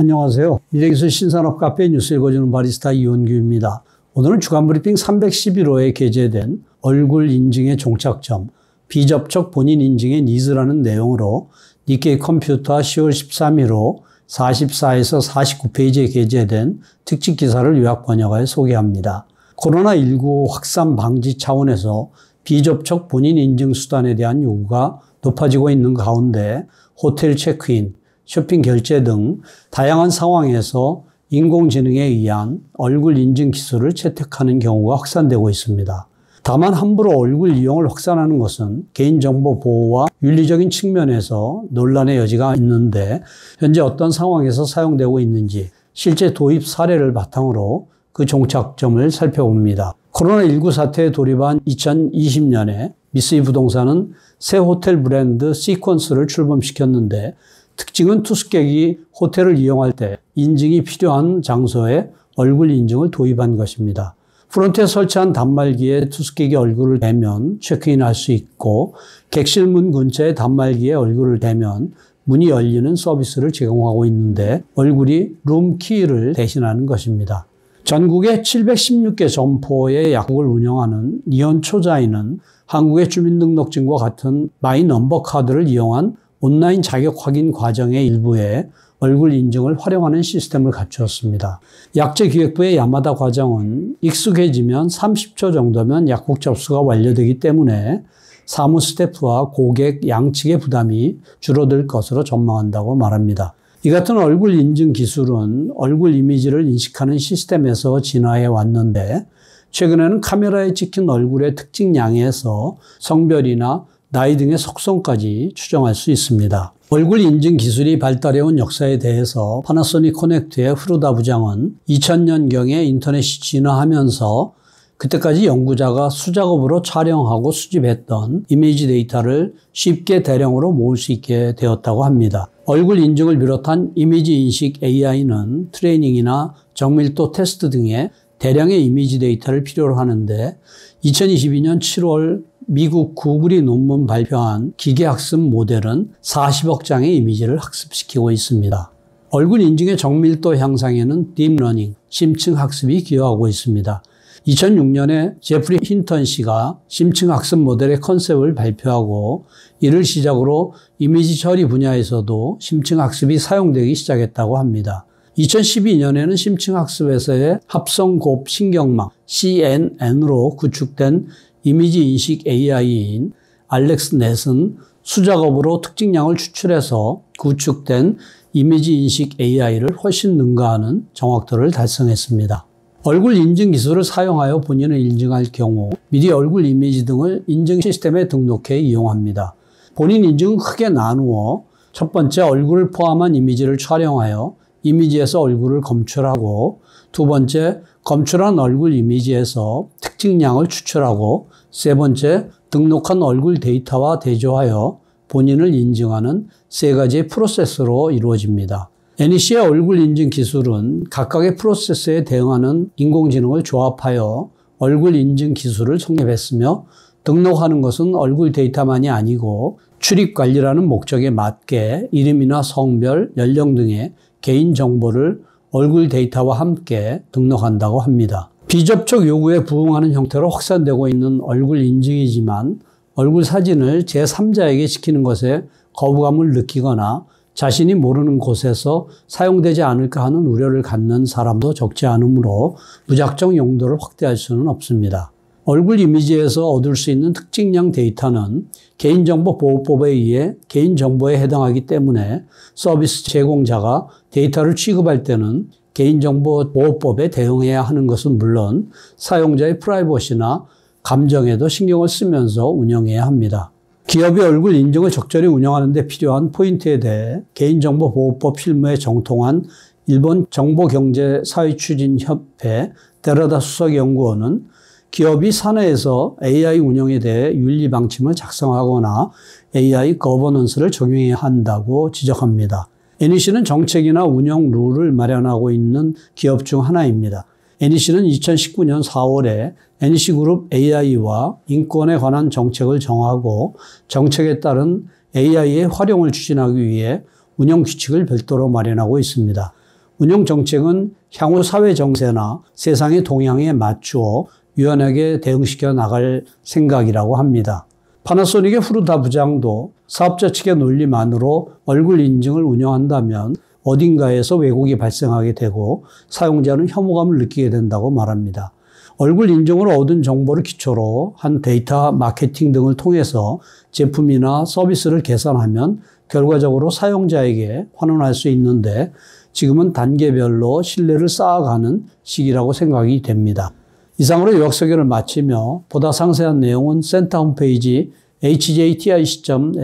안녕하세요. 미래기술 신산업 카페 뉴스 읽어주는 바리스타 이원규입니다. 오늘은 주간브리핑 311호에 게재된 얼굴 인증의 종착점, 비접촉 본인 인증의 니즈라는 내용으로 니케이 컴퓨터 10월 13일호 44에서 49페이지에 게재된 특집 기사를 요약 번역하여 소개합니다. 코로나19 확산 방지 차원에서 비접촉 본인 인증 수단에 대한 요구가 높아지고 있는 가운데 호텔 체크인, 쇼핑 결제 등 다양한 상황에서 인공지능에 의한 얼굴 인증 기술을 채택하는 경우가 확산되고 있습니다. 다만 함부로 얼굴 이용을 확산하는 것은 개인정보 보호와 윤리적인 측면에서 논란의 여지가 있는데 현재 어떤 상황에서 사용되고 있는지 실제 도입 사례를 바탕으로 그 종착점을 살펴봅니다. 코로나19 사태에 돌입한 2020년에 미쓰이 부동산은 새 호텔 브랜드 시퀀스를 출범시켰는데 특징은 투숙객이 호텔을 이용할 때 인증이 필요한 장소에 얼굴 인증을 도입한 것입니다. 프론트에 설치한 단말기에 투숙객이 얼굴을 대면 체크인할 수 있고 객실 문 근처에 단말기에 얼굴을 대면 문이 열리는 서비스를 제공하고 있는데 얼굴이 룸키를 대신하는 것입니다. 전국에 716개 점포의 약국을 운영하는 니온초자이는 한국의 주민등록증과 같은 마이 넘버 카드를 이용한 온라인 자격 확인 과정의 일부에 얼굴 인증을 활용하는 시스템을 갖추었습니다. 약제기획부의 야마다 과장은 익숙해지면 30초 정도면 약국 접수가 완료되기 때문에 사무 스태프와 고객 양측의 부담이 줄어들 것으로 전망한다고 말합니다. 이 같은 얼굴 인증 기술은 얼굴 이미지를 인식하는 시스템에서 진화해 왔는데 최근에는 카메라에 찍힌 얼굴의 특징 양에서 성별이나 나이 등의 속성까지 추정할 수 있습니다. 얼굴 인증 기술이 발달해온 역사에 대해서 파나소닉 코넥트의 후르다 부장은 2000년경에 인터넷이 진화하면서 그때까지 연구자가 수작업으로 촬영하고 수집했던 이미지 데이터를 쉽게 대량으로 모을 수 있게 되었다고 합니다. 얼굴 인증을 비롯한 이미지 인식 AI는 트레이닝이나 정밀도 테스트 등의 대량의 이미지 데이터를 필요로 하는데 2022년 7월 미국 구글이 논문 발표한 기계학습 모델은 40억 장의 이미지를 학습시키고 있습니다. 얼굴 인증의 정밀도 향상에는 딥러닝, 심층 학습이 기여하고 있습니다. 2006년에 제프리 힌턴 씨가 심층 학습 모델의 컨셉을 발표하고 이를 시작으로 이미지 처리 분야에서도 심층 학습이 사용되기 시작했다고 합니다. 2012년에는 심층 학습에서의 합성곱 신경망 CNN으로 구축된 이미지 인식 AI인 알렉스넷은 수작업으로 특징량을 추출해서 구축된 이미지 인식 AI를 훨씬 능가하는 정확도를 달성했습니다. 얼굴 인증 기술을 사용하여 본인을 인증할 경우 미리 얼굴 이미지 등을 인증 시스템에 등록해 이용합니다. 본인 인증은 크게 나누어 첫 번째 얼굴을 포함한 이미지를 촬영하여 이미지에서 얼굴을 검출하고 두 번째 검출한 얼굴 이미지에서 특징량을 추출하고 세 번째 등록한 얼굴 데이터와 대조하여 본인을 인증하는 세 가지의 프로세스로 이루어집니다. NEC의 얼굴 인증 기술은 각각의 프로세스에 대응하는 인공지능을 조합하여 얼굴 인증 기술을 성립했으며 등록하는 것은 얼굴 데이터만이 아니고 출입 관리라는 목적에 맞게 이름이나 성별, 연령 등의 개인 정보를 얼굴 데이터와 함께 등록한다고 합니다. 비접촉 요구에 부응하는 형태로 확산되고 있는 얼굴 인증이지만 얼굴 사진을 제3자에게 시키는 것에 거부감을 느끼거나 자신이 모르는 곳에서 사용되지 않을까 하는 우려를 갖는 사람도 적지 않으므로 무작정 용도를 확대할 수는 없습니다. 얼굴 이미지에서 얻을 수 있는 특징량 데이터는 개인정보보호법에 의해 개인정보에 해당하기 때문에 서비스 제공자가 데이터를 취급할 때는 개인정보보호법에 대응해야 하는 것은 물론 사용자의 프라이버시나 감정에도 신경을 쓰면서 운영해야 합니다. 기업이 얼굴 인증을 적절히 운영하는 데 필요한 포인트에 대해 개인정보보호법 필무에 정통한 일본 정보경제사회추진협회 데라다 수석연구원은 기업이 사내에서 AI 운영에 대해 윤리 방침을 작성하거나 AI 거버넌스를 적용해야 한다고 지적합니다. NEC는 정책이나 운영 룰을 마련하고 있는 기업 중 하나입니다. NEC는 2019년 4월에 NEC그룹 AI와 인권에 관한 정책을 정하고 정책에 따른 AI의 활용을 추진하기 위해 운영 규칙을 별도로 마련하고 있습니다. 운영 정책은 향후 사회 정세나 세상의 동향에 맞추어 유연하게 대응시켜 나갈 생각이라고 합니다. 파나소닉의 후르다 부장도 사업자 측의 논리만으로 얼굴 인증을 운영한다면 어딘가에서 왜곡이 발생하게 되고 사용자는 혐오감을 느끼게 된다고 말합니다. 얼굴 인증으로 얻은 정보를 기초로 한 데이터 마케팅 등을 통해서 제품이나 서비스를 개선하면 결과적으로 사용자에게 환원할 수 있는데 지금은 단계별로 신뢰를 쌓아가는 시기라고 생각이 됩니다. 이상으로 요약 소개를 마치며 보다 상세한 내용은 센터 홈페이지 hjti.sne.ac.kr에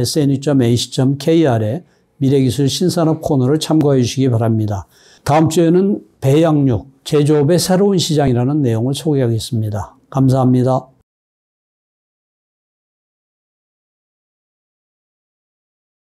미래기술 신산업 코너를 참고해 주시기 바랍니다. 다음 주에는 배양육, 제조업의 새로운 시장이라는 내용을 소개하겠습니다. 감사합니다.